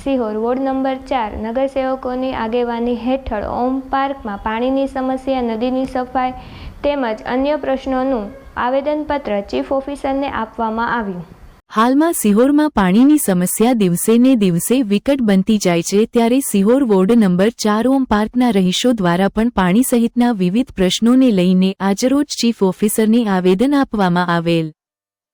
Sihor ward number 4 નગરસેવકોની આગેવાની હેઠળ ઓમ પાર્કમાં પાણીની સમસ્યા, નદીની સફાઈ તેમજ અન્ય પ્રશ્નોનું આવેદનપત્ર ચીફ ઓફિસરને આપવામાં આવ્યું। હાલમાં સિહોરમાં પાણીની સમસ્યા દિવસે ને દિવસે વિકટ બનતી જાય છે, ત્યારે સિહોર વોર્ડ નંબર 4 ઓમ પાર્કના રહીશો દ્વારા પણ પાણી સહિતના વિવિધ પ્રશ્નોને લઈને આજરોજ ચીફ ઓફિસરને આવેદન આપવામાં આવેલ,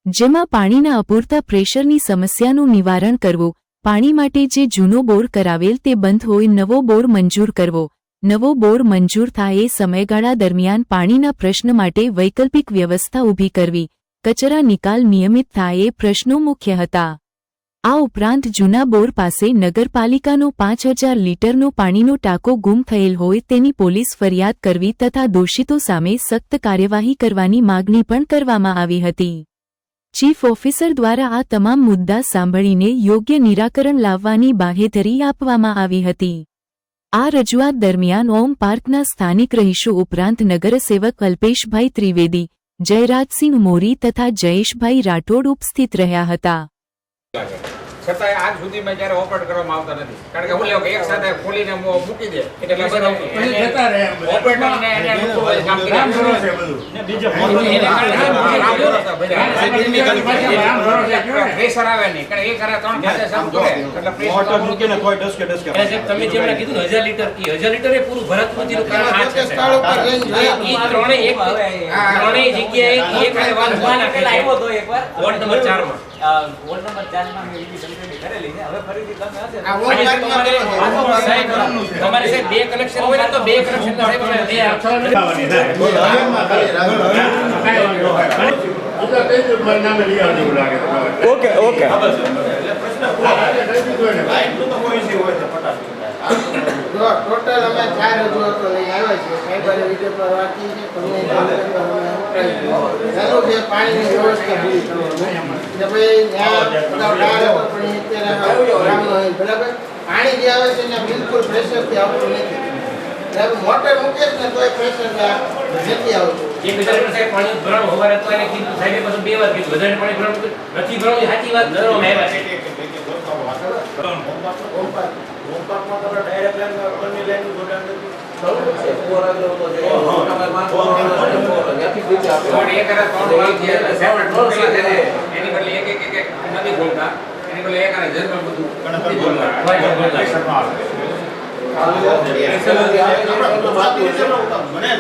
જેમાં પાણીના અપૂરતા પ્રેશરની સમસ્યાનું નિવારણ કરવું, પાણી માટે જે જૂનો બોર કરાવેલ તે બંધ હોય નવો બોર મંજૂર કરવો, નવો બોર મંજૂર થાય એ સમયગાળા દરમિયાન પાણીના પ્રશ્ન માટે વૈકલ્પિક વ્યવસ્થા ઊભી કરવી, કચરા નિકાલ નિયમિત થાય એ પ્રશ્નો મુખ્ય હતા। આ ઉપરાંત જૂના બોર પાસે નગરપાલિકાનો 5000 લીટરનો પાણીનો ટાંકો ગુમ થયેલ હોય તેની પોલીસ ફરિયાદ કરવી તથા દોષિતો સામે સખ્ત કાર્યવાહી કરવાની માગણી પણ કરવામાં આવી હતી। ચીફ ઓફિસર દ્વારા આ તમામ મુદ્દા સાંભળીને યોગ્ય નિરાકરણ લાવવાની બાંહેધરી આપવામાં આવી હતી। આ રજૂઆત દરમિયાન ઓમ પાર્કના સ્થાનિક રહીશો ઉપરાંત નગરસેવક અલ્પેશભાઈ ત્રિવેદી, જયરાજસિંહ મોરી તથા જયેશભાઈ રાઠોડ ઉપસ્થિત રહ્યા હતા। છતાંય આજ સુધીમાં જ્યારે ઓપરેટ કરવામાં આવતા નથી, કારણ કે હું લેવો એક સાથે ખોલીને મૂકી દે એટલે ઓપરેટરને એને અનુકૂળ કામ પ્રેશર આવે નહીં, કારણ એક કરે 3 ખાતે સામ જોડે એટલે પ્રેશર મૂકીને કોઈ ડસકે તમે જેમણે કીધું 1000 લીટર એ પૂરું ભરાતું નથીનું કારણ આ છે ઈ ત્રણેય જગ્યાએ એક હારે વાત ઉભા નાખે છે વોર્ડ નંબર 4 માં વોર્ડ નંબર 4 માં મેં ઈડી કમ્પ્લીટ કરેલી છે। હવે ફરીથી તમે હશે તમારે સાહેબ 2 કનેક્શન હોય ને તો 2 કનેક્શન સાહેબ ઓકે ઓકે ટોટલ અમે 4 રજૂઆતો લઈ આવ્યા છીએ। સાહેબરે વિડીયો પર વાંચી છે, તમને જે પાણીની વ્યવસ્થા પૂરી કરવાની એટલે ભાઈ બરાબર પાણી જે આવે છે એને બિલકુલ પ્રેશરથી આવતું નથી, બરાબર મોટર મૂકે છે ને તોય પ્રેશર નથી આવતું। 1000 લીટર સાહેબ પાણી ભરાણું હોવાને તો એને કીધું સાહેબે પછી 2 વાર કીધું વધારે પાણી ભરાણું નથી ભરાણું સાચી વાત કરવામાં આવ્યા છે। ઓમપાર્કમાં તમે ડાયરેક્ટ લાઈન ઉપરની લાઈન જોડાણ નથી મને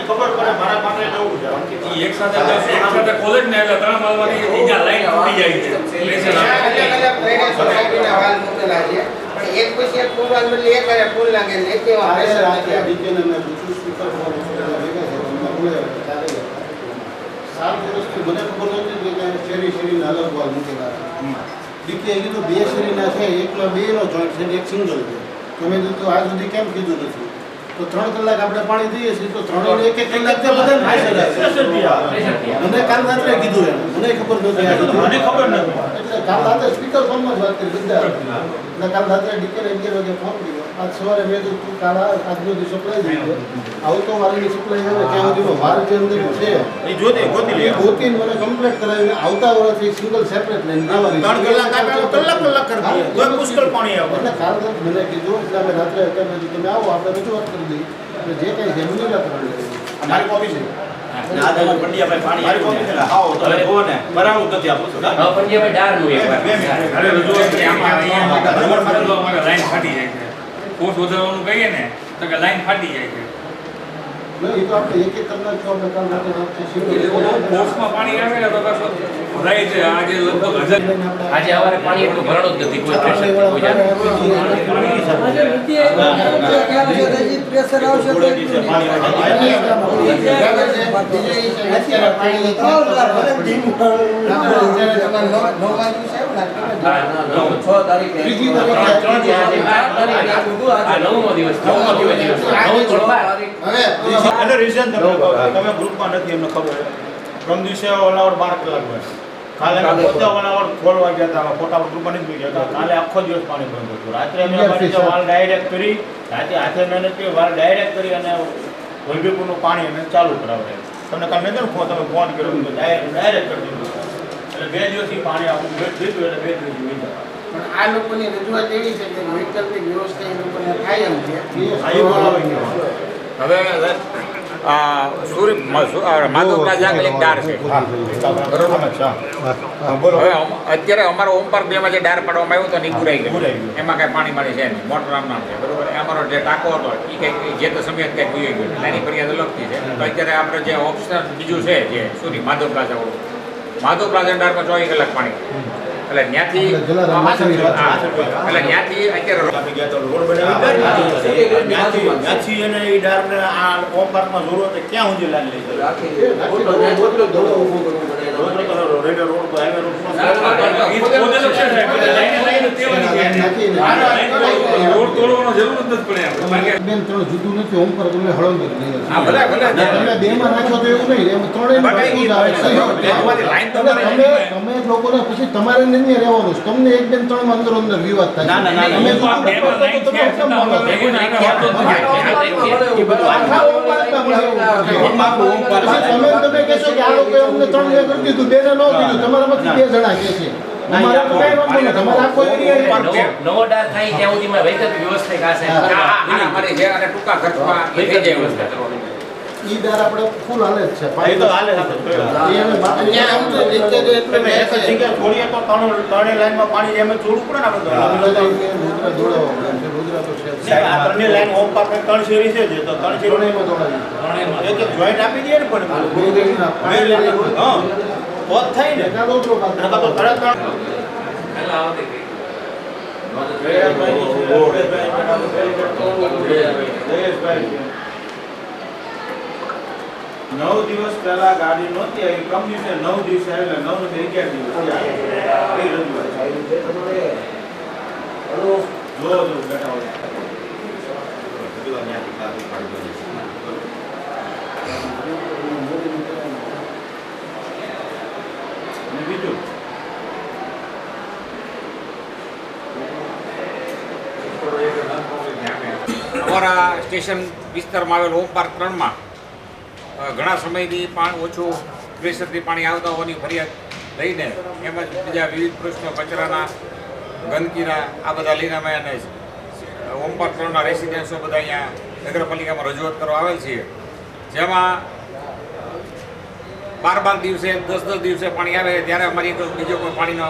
ખબર પડે મારા પાસે જવું છે એક સાથે કોલેજ ને એટલે 3 માળવાની બીજા લાઈન તૂટી જાય છે। એક પછી એક પુલ વાળો એટલે એક આરે પુલ લાગે ને એક એવા પ્રેશર નથી ડીકેને મેં પૂછ્યું સ્પીકર ફોન ભેગા છે મને બોલે ત્યારે 7 વર્ષથી મને ખબર નહોતી કે શેરીના અલગ વાલ મૂકેલા ડીકે કીધું 2 શેરીના છે, એકમાં 2 નો જોઈન્ટ છે, એક સિંગલ છે। તો મેં કીધું આજ સુધી કેમ કીધું નથી? તો 3 કલાક આપણે પાણી દઈએ છીએ તો 3 ને 1 કલાક તે બધા મને કાલ રાત્રે કીધું એમ મને ખબર નહોતી, મને ખબર નથી એટલે કાલ રાત્રે સ્પીકર ફોનમાં જ વાત કરી બધા એટલે કાલ રાત્રે ડીકે 11 વાગે ફોન કર્યો। આજ સવારે મેં કીધું તું કાલ આજનો દી સપ્લાય દીધો આવતો વારની સપ્લાય આવે ત્યાં સુધીમાં વાર જે અંદર છે એ ગોતીને મને કમ્પ્લીટ કરાવીને આવતા વર્ષથી સિંગલ સેપરેટ લઈને 3 કલાક આપણે કલાક કરી દઈએ કોઈ મુશ્કેલ પાણી આવે એટલે કાલ મને કીધું એટલે અમે રાત્રે તમે આવો આપણે રજૂઆત કરી દઈએ એટલે જે કંઈ છે એનું નિરાકરણ લઈએ। મારી કોપી છે દાદા પંડ્યાભાઈ પાણી મારી કોપી છે આવો તમે જો ને બરાબર નથી આપો છો હા પંડ્યાભાઈ ડારનું એકવાર અરે રજૂઆત કરી આમાં લાઈન ફાટી જાય છે, ફોર્સ વધારવાનું કહીએ ને તો કે લાઈન ફાટી જાય છે। એ તો આપણે એક કલાક છો આપણે કાલ રાત્રે ફોર્સમાં પાણી આવે ને તો કશો ભરાય છે। આજે લગભગ 1000 આજે અમારે પાણી એટલું ભરાણું જ નથી, કોઈ પ્રેશર કોઈ પ્રેશર આવશે તમે ગ્રુપમાં નથી એમને ખબર પ્રમ દિવસે ઓલાવર 12 કલાક હોય કાલે પોતે ઓલાવર ખોલવા ગયા હતા ફોટા ગ્રુપમાં નથી ગયા હતા કાલે આખો દિવસ પાણી બંધ હતું રાત્રે અમે અમારી વાલ ડાયરેક્ટ કરી રાતે હાથે મહેનત કરી વાલ ડાયરેક્ટ કરી અને વલભીપુરનું પાણી અમે ચાલુ કરાવે તમને કાલે મેં તમે ફોન કર્યો ડાયરેક્ટ કરી દીધું એટલે 2 દિવસથી પાણી આવું દીધું એટલે 2 દિવસ પણ આ લોકોની રજૂઆત એવી છે કે વૈકલ્પિક વ્યવસ્થા એ લોકોને થાય એમ છે. હવે માધવ પ્લાઝા એક ડાર છે હવે અત્યારે અમારો ઓમ પાર્ક 2 માં જે ડાર પાડવામાં આવ્યો હતો ને એ પુરાઈ ગયો. એમાં કાંઈ પાણી મારી છે નહીં, મોટર નામ છે બરોબર. અમારો જે ટાંકો હતો એ કંઈક જે તે સમયે કંઈક ભૂઈ ગયો એટલે એની ફરિયાદ અલગથી છે. તો અત્યારે આપણે જે ઓપ્શન બીજું છે જે માધવ પ્લાઝા વાળું, માધવ પ્લાઝા ડારમાં 24 કલાક પાણી એટલે ત્યાંથી અત્યારે ત્યાંથી એને એ ડારને આ ઓમ પાર્કમાં જરૂર હોય ક્યાં ઊંધી લાઈન લઈ જાય રોડ પર હાઈવે રોડ તોડવાનો જરૂર જ નથી પડે. બેન ત્રણ જુદું નથી. ઓમ પર તમે હળંગ જ લઈ હા ભલે ભલે તમે બેમાં નાખો તો એવું નહીં. એમ તમે લોકોને પછી તમારે નહીં રહેવાનું છે. તમને એક બેન ત્રણ અંદર અંદર વિવાદ થાય. તમે કહેશો કે આ લોકોએ અમને 3 કરી દીધું, બેને ન કીધું, તમારામાંથી 2 જણા કહે છે. અમારે તો કઈ વાંધો નહીં. તમારે આખો એરિયા નવો ડાર થાય ત્યાં સુધીમાં વૈકલ્પિક વ્યવસ્થા કાશે અમારી જે અને ટૂંકા ખર્ચમાં એ થઈ જાય વ્યવસ્થા કરવાની. ઈ ડાર આપણે ફૂલ હાલે જ છે. એ તો હાલે છે. અહીંયા આમ તો લીકેજ એટલું એક જ જગ્યાએ છોડીએ તો ત્રણેય લાઈનમાં પાણી એમ છોડવું પડે ને આપણે. આ ત્રણેય લાઈન ઓમ પાર્ક 3 શેરી છે તો 3 શેરીમાં એક જોઈન્ટ આપી દઈએ ને પણ હા તો જ થાય ને. તો નવ દિવસ પહેલા ગાડી નહોતી આવી, કંપની છે 9 દિવસે એટલે 9 ને 11 દિવસ જો બેઠા હોય બીજું અમારા સ્ટેશન વિસ્તારમાં આવેલ ઓમ પાર્ક 3 માં ઘણા સમયથી ઓછું પ્રેશરથી પાણી આવતા હોવાની ફરિયાદ લઈને એમ જ બીજા વિવિધ પ્રશ્નો કચરાના, ગંદકીના આ બધા લઈને અમે અને ઓમ પાર્ક 3ના રેસિડેન્સો બધા અહીંયા નગરપાલિકામાં રજૂઆત કરવા આવેલ છીએ. જેમાં 12 દિવસે 10 દિવસે પાણી આવે ત્યારે અમારી તો બીજો કોઈ પાણીનો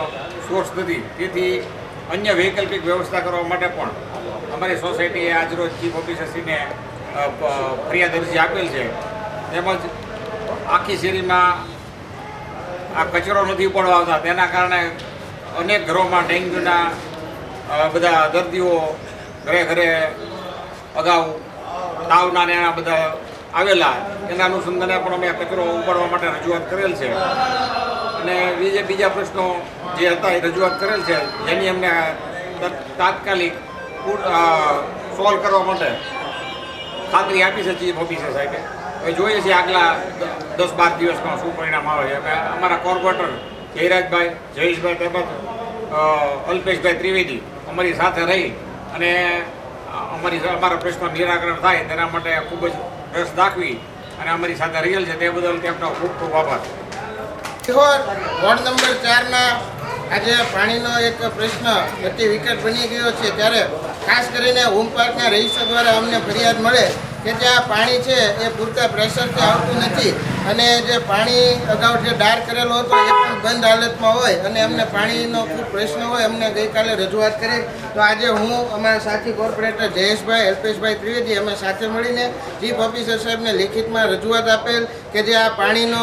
સોર્સ નથી. તેથી અન્ય વૈકલ્પિક વ્યવસ્થા કરવા માટે પણ અમારી સોસાયટીએ આજરોજ ચીફ ઓફિસરશ્રીને ફરિયાદ અરજી આપેલ છે. તેમજ આખી શેરીમાં આ કચરો નથી ઉપાડવા આવતા, તેના કારણે અનેક ઘરોમાં ડેન્ગ્યુના બધા દર્દીઓ ઘરે ઘરે અગાઉ તાવના એના બધા આવેલા. એના અનુસંધાને પણ અમે કચરો ઉપાડવા માટે રજૂઆત કરેલ છે અને બીજા પ્રશ્નો જે હતા એ રજૂઆત કરેલ છે, જેની અમને તાત્કાલિક સોલ્વ કરવા માટે ખાતરી આપી છે ચીફ ઓફિસર સાહેબે. હવે જોઈએ છીએ આગલા 10-12 દિવસમાં શું પરિણામ આવે છે. અમારા કોર્પોરેટર જયરાજભાઈ, જયેશભાઈ તેમજ અલ્પેશભાઈ ત્રિવેદી અમારી સાથે રહી અને અમારા પ્રશ્નો નિરાકરણ થાય તેના માટે ખૂબ જ રસ દાખવી અને અમારી સાથે રહેલ છે તે બદલ તેમનો ખૂબ ખૂબ આભાર. સિહોર વોર્ડ નંબર 4ના આજે પાણીનો એક પ્રશ્ન અતિ વિકટ બની ગયો છે ત્યારે ખાસ કરીને હોમ પાર્કના રહીશો દ્વારા અમને ફરિયાદ મળે કે ત્યાં પાણી છે એ પૂરતા પ્રેશરથી આવતું નથી અને જે પાણી અગાઉ જે ડાર કરેલો હતો એ પણ બંધ હાલતમાં હોય અને અમને પાણીનો ખૂબ પ્રશ્ન હોય. અમને ગઈકાલે રજૂઆત કરી તો આજે હું અમારા સાથી કોર્પોરેટર જયેશભાઈ, અલ્પેશભાઈ ત્રિવેદી અમે સાથે મળીને ચીફ ઓફિસર સાહેબને લેખિતમાં રજૂઆત આપેલ કે જે આ પાણીનો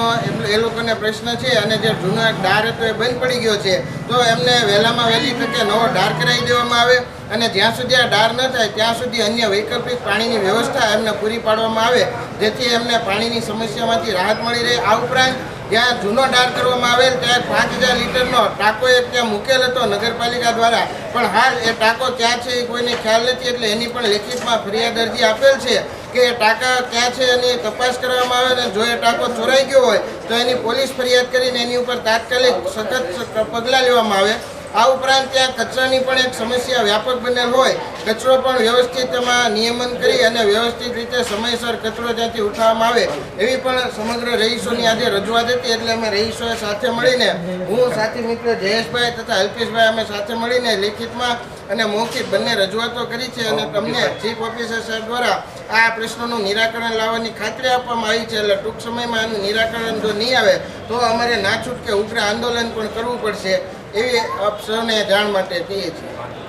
એ લોકોને પ્રશ્ન છે અને જે જૂનો એક ડાર હતો એ બંધ પડી ગયો છે તો એમને વહેલામાં વહેલી તકે નવો ડાર કરાવી દેવામાં આવે અને જ્યાં સુધી આ ડાર ન થાય ત્યાં સુધી અન્ય વૈકલ્પિક પાણીની વ્યવસ્થા એમને પૂરી પાડવામાં આવે જેથી એમને પાણીની સમસ્યામાંથી રાહત મળી રહે. આ ઉપરાંત જ્યાં જૂનો ડાર કરવામાં આવેલ ત્યાં 5000 લીટરનો ટાંકો એક ત્યાં મૂકેલ હતો નગરપાલિકા દ્વારા, પણ હાલ એ ટાંકો ક્યાં છે એ કોઈને ખ્યાલ નથી એટલે એની પણ લેખિતમાં ફરિયાદ અરજી આપેલ છે કે એ ટાંકા ક્યાં છે એની તપાસ કરવામાં આવે અને જો એ ટાંકો ચોરાઈ ગયો હોય તો એની પોલીસ ફરિયાદ કરીને એની ઉપર તાત્કાલિક સખત પગલાં લેવામાં આવે. આ ઉપરાંત ત્યાં કચરાની પણ એક સમસ્યા વ્યાપક બનેલ હોય, કચરો પણ વ્યવસ્થિત એમાં નિયમન કરી અને વ્યવસ્થિત રીતે સમયસર કચરો ત્યાંથી ઉઠાવવામાં આવે એવી પણ સમગ્ર રહીશોની આજે રજૂઆત હતી. એટલે અમે રહીશોએ સાથે મળીને, હું સાથી મિત્ર જયેશભાઈ તથા અલ્પેશભાઈ અમે સાથે મળીને લેખિતમાં અને મૌખિક બંને રજૂઆતો કરી છે અને તમને ચીફ ઓફિસર સાહેબ દ્વારા આ પ્રશ્નોનું નિરાકરણ લાવવાની ખાતરી આપવામાં આવી છે. એટલે ટૂંક સમયમાં આનું નિરાકરણ જો નહીં આવે તો અમારે ના છૂટકે ઉગ્ર આંદોલન પણ કરવું પડશે એવી આપ સૌને જાણ માટે કહીએ છીએ.